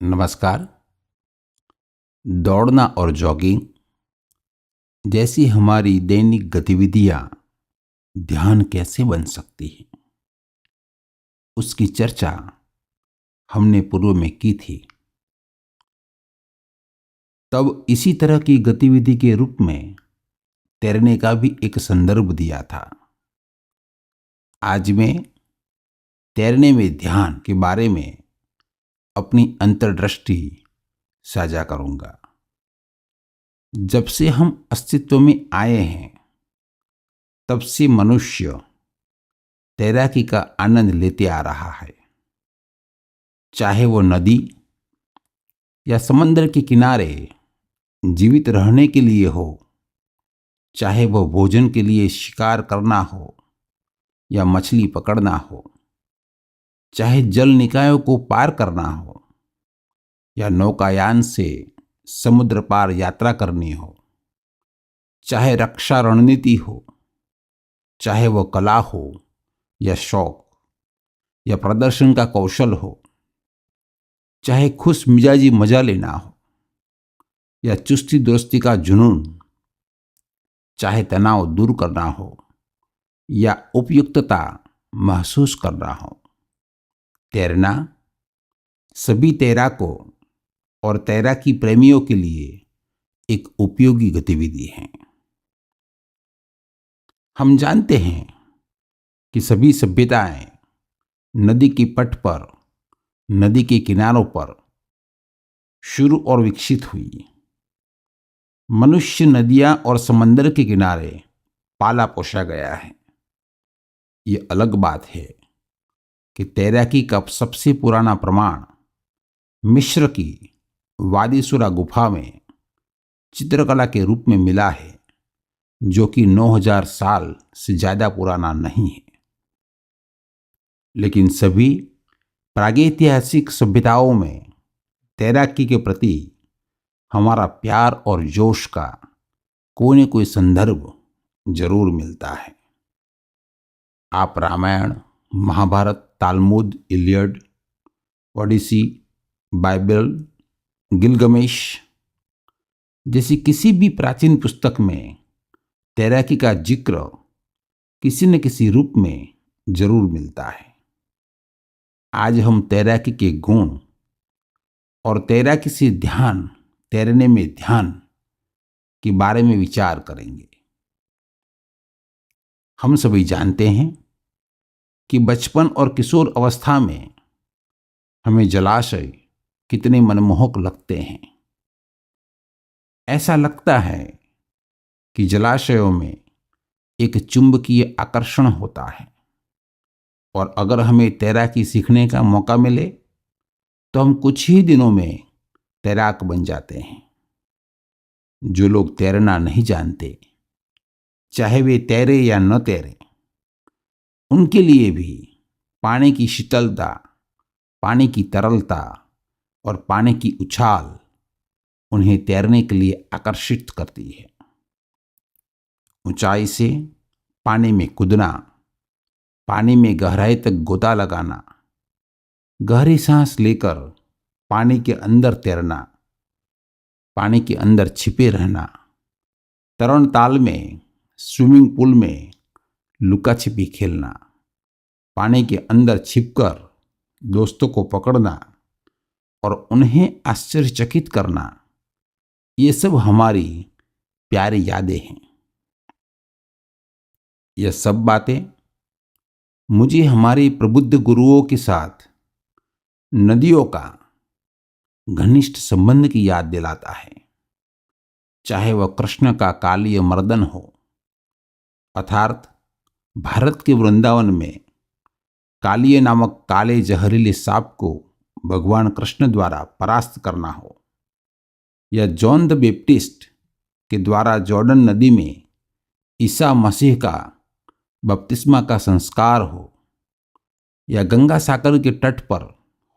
नमस्कार। दौड़ना और जॉगिंग जैसी हमारी दैनिक गतिविधियां ध्यान कैसे बन सकती हैं, उसकी चर्चा हमने पूर्व में की थी। तब इसी तरह की गतिविधि के रूप में तैरने का भी एक संदर्भ दिया था। आज मैं तैरने में ध्यान के बारे में अपनी अंतर्दृष्टि साझा करूंगा। जब से हम अस्तित्व में आए हैं, तब से मनुष्य तैराकी का आनंद लेते आ रहा है। चाहे वो नदी या समंदर के किनारे जीवित रहने के लिए हो, चाहे वो भोजन के लिए शिकार करना हो या मछली पकड़ना हो, चाहे जल निकायों को पार करना हो या नौकायान से समुद्र पार यात्रा करनी हो, चाहे रक्षा रणनीति हो, चाहे वो कला हो या शौक या प्रदर्शन का कौशल हो, चाहे खुश मिजाजी मजा लेना हो या चुस्ती दोस्ती का जुनून, चाहे तनाव दूर करना हो या उपयुक्तता महसूस करना हो, तैरना सभी तैराकों और तैराकी प्रेमियों के लिए एक उपयोगी गतिविधि है। हम जानते हैं कि सभी सभ्यताएं नदी के पट पर, नदी के किनारों पर शुरू और विकसित हुई। मनुष्य नदियां और समंदर के किनारे पाला पोसा गया है। ये अलग बात है कि तैराकी का सबसे पुराना प्रमाण मिस्र की वादी-सुरा गुफा में चित्रकला के रूप में मिला है, जो कि 9000 साल से ज्यादा पुराना नहीं है। लेकिन सभी प्रागैतिहासिक सभ्यताओं में तैराकी के प्रति हमारा प्यार और जोश का कोई न कोई संदर्भ जरूर मिलता है। आप Ramayan, Mahabharat, Talmud, Iliad, Odyssey, Bible, Gilgamesh जैसी किसी भी प्राचीन पुस्तक में तैराकी का जिक्र किसी न किसी रूप में जरूर मिलता है। आज हम तैराकी के गुण और तैराकी से ध्यान, तैरने में ध्यान के बारे में विचार करेंगे। हम सभी जानते हैं कि बचपन और किशोर अवस्था में हमें जलाशय कितने मनमोहक लगते हैं। ऐसा लगता है कि जलाशयों में एक चुंबकीय आकर्षण होता है, और अगर हमें तैराकी सीखने का मौका मिले तो हम कुछ ही दिनों में तैराक बन जाते हैं। जो लोग तैरना नहीं जानते, चाहे वे तैरे या न तैरे, उनके लिए भी पानी की शीतलता, पानी की तरलता और पानी की उछाल उन्हें तैरने के लिए आकर्षित करती है। ऊंचाई से पानी में कूदना, पानी में गहराई तक गोता लगाना, गहरी सांस लेकर पानी के अंदर तैरना, पानी के अंदर छिपे रहना, तरण ताल में, स्विमिंग पूल में लुका छिपी खेलना, पानी के अंदर छिपकर दोस्तों को पकड़ना और उन्हें आश्चर्यचकित करना, ये सब हमारी प्यारी यादें हैं। यह सब बातें मुझे हमारे प्रबुद्ध गुरुओं के साथ नदियों का घनिष्ठ संबंध की याद दिलाता है। चाहे वह कृष्ण का कालीय मर्दन हो, अर्थात भारत के वृंदावन में कालीय नामक काले जहरीले सांप को भगवान कृष्ण द्वारा परास्त करना हो, या जॉन द बैप्टिस्ट के द्वारा जॉर्डन नदी में ईसा मसीह का बपतिस्मा का संस्कार हो, या गंगा सागर के तट पर,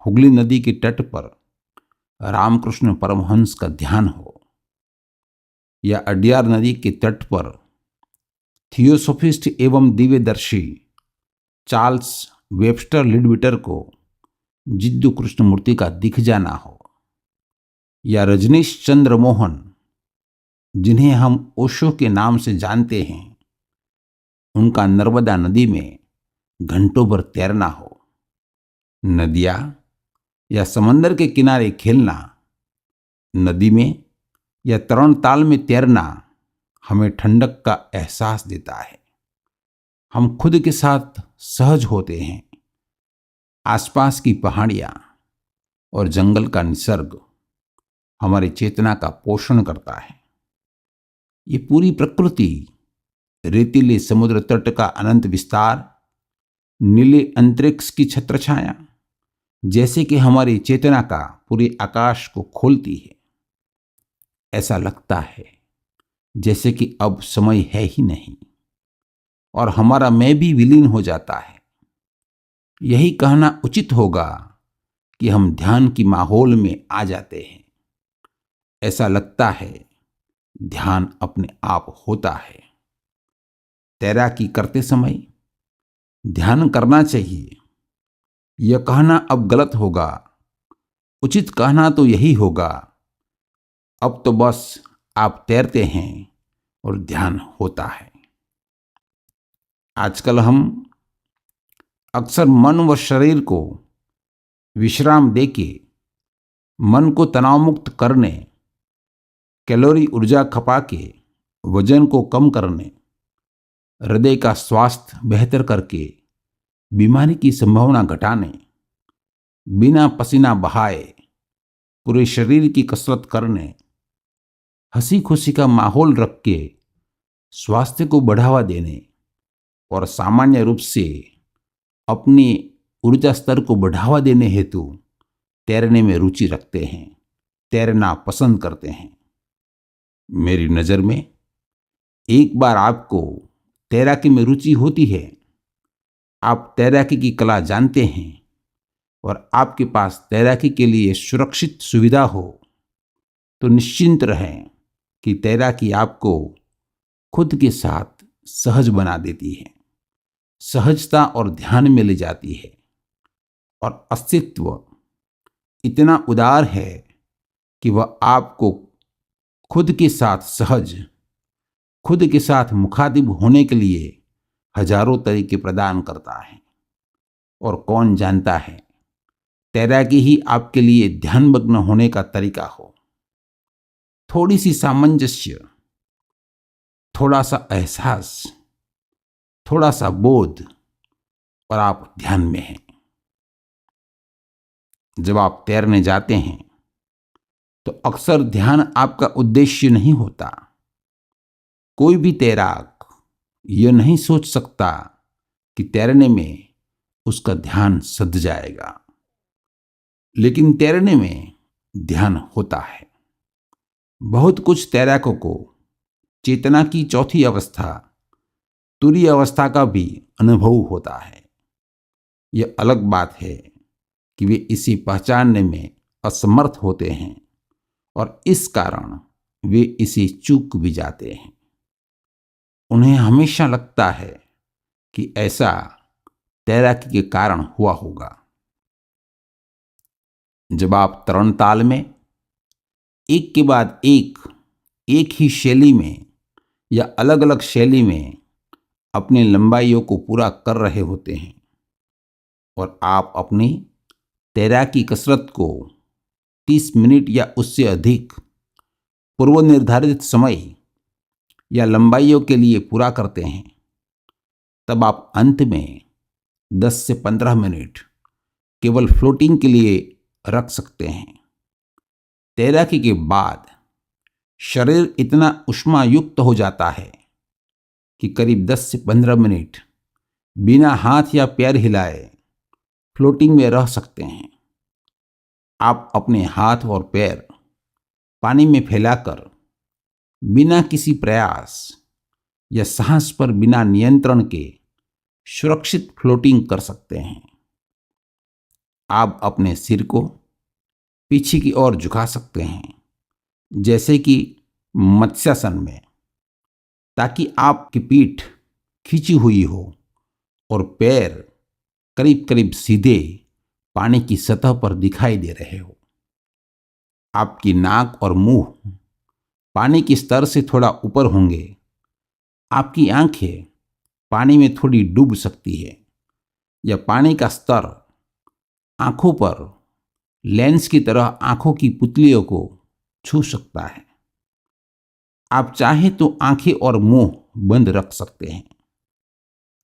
हुगली नदी के तट पर रामकृष्ण परमहंस का ध्यान हो, या अड्यार नदी के तट पर थियोसोफिस्ट एवं दिव्यदर्शी चार्ल्स वेबस्टर लिडविटर को जिद्दू कृष्णमूर्ति का दिख जाना हो, या रजनीश चंद्र मोहन, जिन्हें हम ओशो के नाम से जानते हैं, उनका नर्मदा नदी में घंटों भर तैरना हो, नदियां या समंदर के किनारे खेलना, नदी में या तरण ताल में तैरना हमें ठंडक का एहसास देता है। हम खुद के साथ सहज होते हैं। आसपास की पहाड़ियां और जंगल का निसर्ग हमारी चेतना का पोषण करता है। ये पूरी प्रकृति, रेतीले समुद्र तट का अनंत विस्तार, नीले अंतरिक्ष की छत्रछाया, जैसे कि हमारी चेतना का पूरे आकाश को खोलती है। ऐसा लगता है जैसे कि अब समय है ही नहीं और हमारा मैं भी विलीन हो जाता है। यही कहना उचित होगा कि हम ध्यान की माहौल में आ जाते हैं। ऐसा लगता है ध्यान अपने आप होता है। तैराकी करते समय ध्यान करना चाहिए, यह कहना अब गलत होगा। उचित कहना तो यही होगा, अब तो बस आप तैरते हैं और ध्यान होता है। आजकल हम अक्सर मन व शरीर को विश्राम देके मन को तनाव मुक्त करने, कैलोरी ऊर्जा खपा के वजन को कम करने, हृदय का स्वास्थ्य बेहतर करके बीमारी की संभावना घटाने, बिना पसीना बहाए पूरे शरीर की कसरत करने, हंसी खुशी का माहौल रख के स्वास्थ्य को बढ़ावा देने और सामान्य रूप से अपनी ऊर्जा स्तर को बढ़ावा देने हेतु तैरने में रुचि रखते हैं, तैरना पसंद करते हैं। मेरी नज़र में एक बार आपको तैराकी में रुचि होती है, आप तैराकी की कला जानते हैं और आपके पास तैराकी के लिए सुरक्षित सुविधा हो, तो निश्चिंत रहें कि तैराकी आपको खुद के साथ सहज बना देती है, सहजता और ध्यान में ले जाती है और अस्तित्व इतना उदार है कि वह आपको खुद के साथ सहज, खुद के साथ मुखातिब होने के लिए हजारों तरीके प्रदान करता है। और कौन जानता है, तैराकी ही आपके लिए ध्यानमग्न होने का तरीका हो। थोड़ी सी सामंजस्य, थोड़ा सा एहसास, थोड़ा सा बोध और आप ध्यान में हैं। जब आप तैरने जाते हैं तो अक्सर ध्यान आपका उद्देश्य नहीं होता। कोई भी तैराक यह नहीं सोच सकता कि तैरने में उसका ध्यान सध जाएगा, लेकिन तैरने में ध्यान होता है। बहुत कुछ तैराकों को चेतना की चौथी अवस्था, तुरीय अवस्था का भी अनुभव होता है। यह अलग बात है कि वे इसे पहचानने में असमर्थ होते हैं और इस कारण वे इसे चूक भी जाते हैं। उन्हें हमेशा लगता है कि ऐसा तैराकी के कारण हुआ होगा। जब आप तरण ताल में एक के बाद एक ही शैली में या अलग अलग शैली में अपनी लंबाइयों को पूरा कर रहे होते हैं और आप अपनी तैराकी कसरत को 30 मिनट या उससे अधिक पूर्व निर्धारित समय या लंबाइयों के लिए पूरा करते हैं, तब आप अंत में 10 से 15 मिनट केवल फ्लोटिंग के लिए रख सकते हैं। तैराकी के बाद शरीर इतना ऊष्मा युक्त हो जाता है कि करीब 10 से 15 मिनट बिना हाथ या पैर हिलाए फ्लोटिंग में रह सकते हैं। आप अपने हाथ और पैर पानी में फैलाकर बिना किसी प्रयास या सांस पर बिना नियंत्रण के सुरक्षित फ्लोटिंग कर सकते हैं। आप अपने सिर को पीछे की ओर झुका सकते हैं, जैसे कि मत्स्यासन में, ताकि आपकी पीठ खींची हुई हो और पैर करीब करीब सीधे पानी की सतह पर दिखाई दे रहे हो। आपकी नाक और मुंह पानी के स्तर से थोड़ा ऊपर होंगे। आपकी आंखें पानी में थोड़ी डूब सकती है या पानी का स्तर आंखों पर लेंस की तरह आंखों की पुतलियों को छू सकता है। आप चाहें तो आंखें और मुंह बंद रख सकते हैं।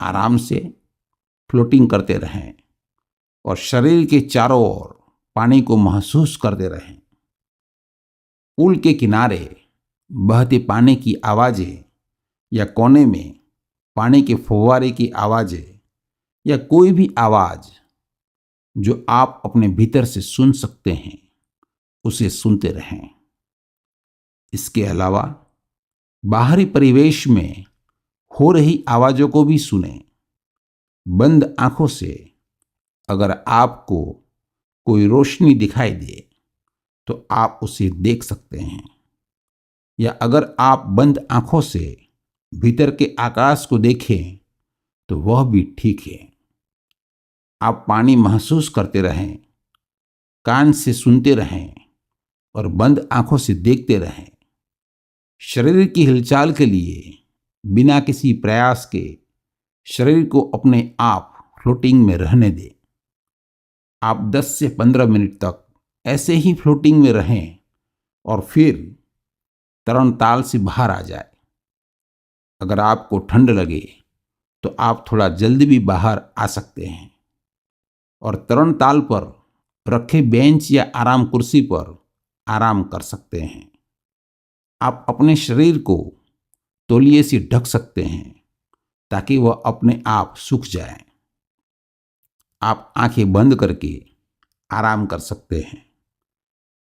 आराम से फ्लोटिंग करते रहें और शरीर के चारों ओर पानी को महसूस करते रहें। पुल के किनारे बहते पानी की आवाजें या कोने में पानी के फव्वारे की आवाजें या कोई भी आवाज जो आप अपने भीतर से सुन सकते हैं, उसे सुनते रहें। इसके अलावा बाहरी परिवेश में हो रही आवाजों को भी सुनें। बंद आंखों से अगर आपको कोई रोशनी दिखाई दे तो आप उसे देख सकते हैं, या अगर आप बंद आंखों से भीतर के आकाश को देखें तो वह भी ठीक है। आप पानी महसूस करते रहें, कान से सुनते रहें और बंद आंखों से देखते रहें। शरीर की हिलचाल के लिए बिना किसी प्रयास के शरीर को अपने आप फ्लोटिंग में रहने दें। आप 10 से 15 मिनट तक ऐसे ही फ्लोटिंग में रहें और फिर तरणताल से बाहर आ जाए। अगर आपको ठंड लगे तो आप थोड़ा जल्दी भी बाहर आ सकते हैं और तरणताल पर रखे बेंच या आराम कुर्सी पर आराम कर सकते हैं। आप अपने शरीर को तौलिए से ढक सकते हैं ताकि वह अपने आप सूख जाए। आप आंखें बंद करके आराम कर सकते हैं।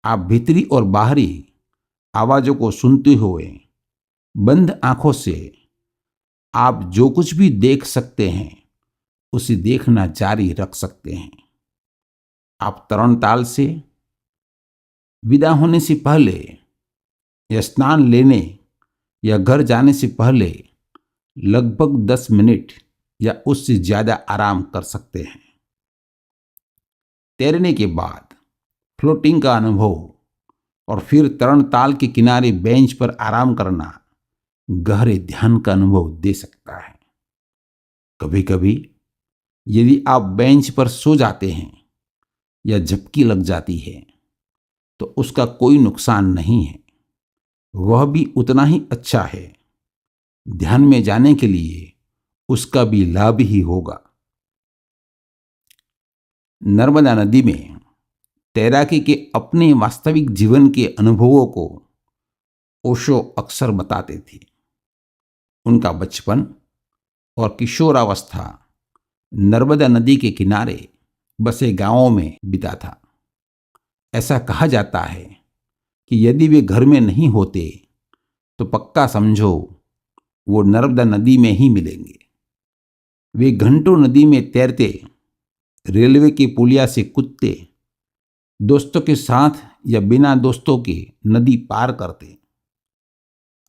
आप भीतरी और बाहरी आवाजों को सुनते हुए बंद आंखों से आप जो कुछ भी देख सकते हैं उसे देखना जारी रख सकते हैं। आप तरणताल से विदा होने से पहले या स्नान लेने या घर जाने से पहले लगभग 10 मिनट या उससे ज्यादा आराम कर सकते हैं। तैरने के बाद फ्लोटिंग का अनुभव और फिर तरणताल के किनारे बेंच पर आराम करना गहरे ध्यान का अनुभव दे सकता है। कभी कभी यदि आप बेंच पर सो जाते हैं या झपकी लग जाती है तो उसका कोई नुकसान नहीं है, वह भी उतना ही अच्छा है। ध्यान में जाने के लिए उसका भी लाभ ही होगा। नर्मदा नदी में तैराकी के अपने वास्तविक जीवन के अनुभवों को ओशो अक्सर बताते थे। उनका बचपन और किशोरावस्था नर्मदा नदी के किनारे बसे गांवों में बीता था। ऐसा कहा जाता है कि यदि वे घर में नहीं होते तो पक्का समझो वो नर्मदा नदी में ही मिलेंगे। वे घंटों नदी में तैरते, रेलवे की पुलिया से कूदते, दोस्तों के साथ या बिना दोस्तों के नदी पार करते।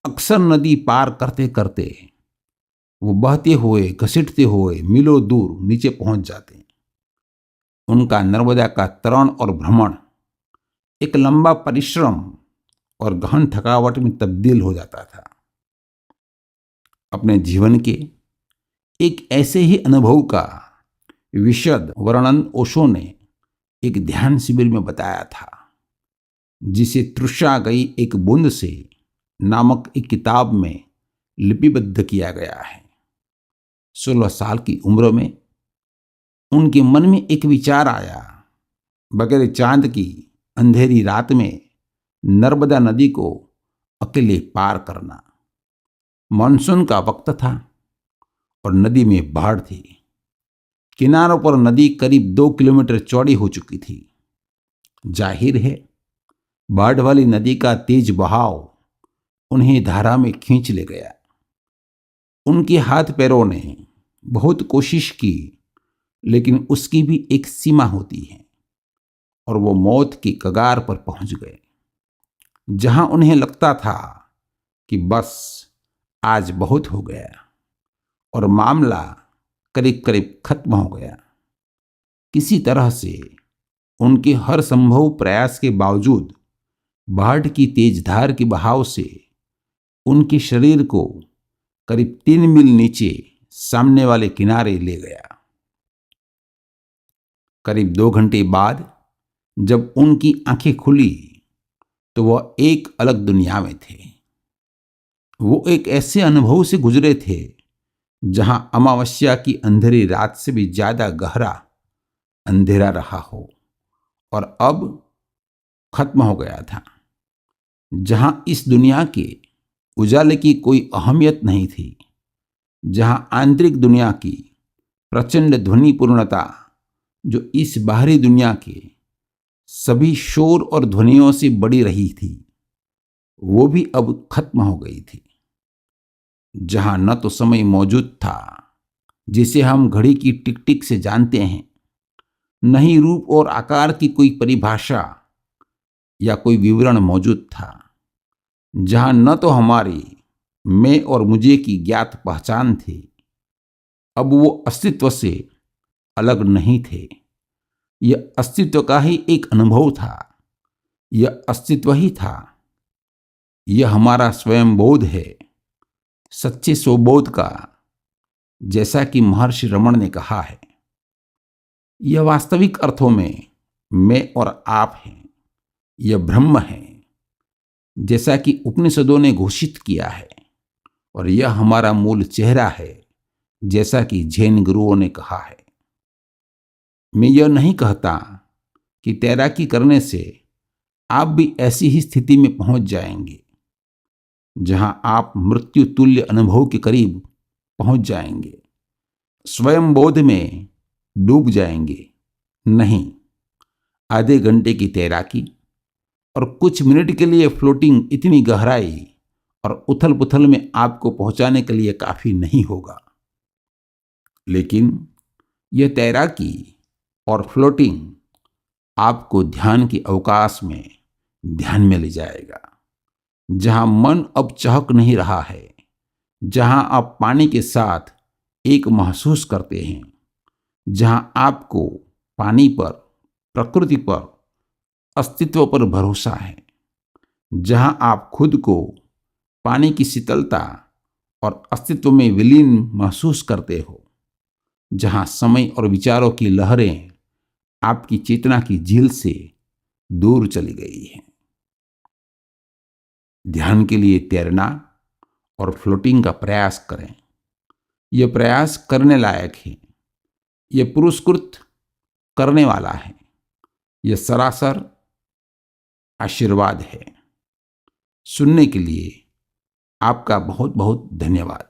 अक्सर नदी पार करते करते वो बहते हुए, घसीटते हुए मीलों दूर नीचे पहुंच जाते। उनका नर्मदा का तरण और भ्रमण एक लंबा परिश्रम और गहन थकावट में तब्दील हो जाता था। अपने जीवन के एक ऐसे ही अनुभव का विशद वर्णन ओशो ने एक ध्यान शिविर में बताया था, जिसे तृषा गई एक बूंद से नामक एक किताब में लिपिबद्ध किया गया है। 16 साल की उम्र में उनके मन में एक विचार आया, बगैर चांद की अंधेरी रात में नर्मदा नदी को अकेले पार करना। मानसून का वक्त था और नदी में बाढ़ थी। किनारों पर नदी करीब 2 किलोमीटर चौड़ी हो चुकी थी। जाहिर है बाढ़ वाली नदी का तेज बहाव उन्हें धारा में खींच ले गया। उनके हाथ पैरों ने बहुत कोशिश की, लेकिन उसकी भी एक सीमा होती है और वो मौत की कगार पर पहुंच गए, जहां उन्हें लगता था कि बस आज बहुत हो गया और मामला करीब करीब खत्म हो गया। किसी तरह से उनके हर संभव प्रयास के बावजूद बाढ़ की तेज धार के बहाव से उनके शरीर को करीब 3 मील नीचे सामने वाले किनारे ले गया। करीब 2 घंटे बाद जब उनकी आंखें खुली तो वह एक अलग दुनिया में थे। वो एक ऐसे अनुभव से गुजरे थे जहां अमावस्या की अंधेरी रात से भी ज्यादा गहरा अंधेरा रहा हो और अब खत्म हो गया था। जहां इस दुनिया के उजाले की कोई अहमियत नहीं थी, जहां आंतरिक दुनिया की प्रचंड ध्वनि पूर्णता जो इस बाहरी दुनिया के सभी शोर और ध्वनियों से बड़ी रही थी, वो भी अब खत्म हो गई थी। जहां न तो समय मौजूद था जिसे हम घड़ी की टिक टिक से जानते हैं, न ही रूप और आकार की कोई परिभाषा या कोई विवरण मौजूद था। जहां न तो हमारी मैं और मुझे की ज्ञात पहचान थी, अब वो अस्तित्व से अलग नहीं थे। यह अस्तित्व का ही एक अनुभव था, यह अस्तित्व ही था। यह हमारा स्वयं बोध है, सच्चे स्वबोध का, जैसा कि महर्षि रमण ने कहा है। यह वास्तविक अर्थों में मैं और आप हैं, यह ब्रह्म है, जैसा कि उपनिषदों ने घोषित किया है, और यह हमारा मूल चेहरा है, जैसा कि जैन गुरुओं ने कहा है। मैं यह नहीं कहता कि तैराकी करने से आप भी ऐसी ही स्थिति में पहुंच जाएंगे जहां आप मृत्यु तुल्य अनुभव के करीब पहुंच जाएंगे, स्वयं बोध में डूब जाएंगे। नहीं, आधे घंटे की तैराकी और कुछ मिनट के लिए फ्लोटिंग इतनी गहराई और उथल पुथल में आपको पहुंचाने के लिए काफी नहीं होगा। लेकिन यह तैराकी और फ्लोटिंग आपको ध्यान के अवकाश में ध्यान में ले जाएगा, जहां मन अब चहक नहीं रहा है, जहां आप पानी के साथ एक महसूस करते हैं, जहां आपको पानी पर, प्रकृति पर, अस्तित्व पर भरोसा है, जहां आप खुद को पानी की शीतलता और अस्तित्व में विलीन महसूस करते हो, जहां समय और विचारों की लहरें आपकी चेतना की झील से दूर चली गई हैं। ध्यान के लिए तैरना और फ्लोटिंग का प्रयास करें। यह प्रयास करने लायक है, यह पुरस्कृत करने वाला है, यह सरासर आशीर्वाद है। सुनने के लिए आपका बहुत बहुत धन्यवाद।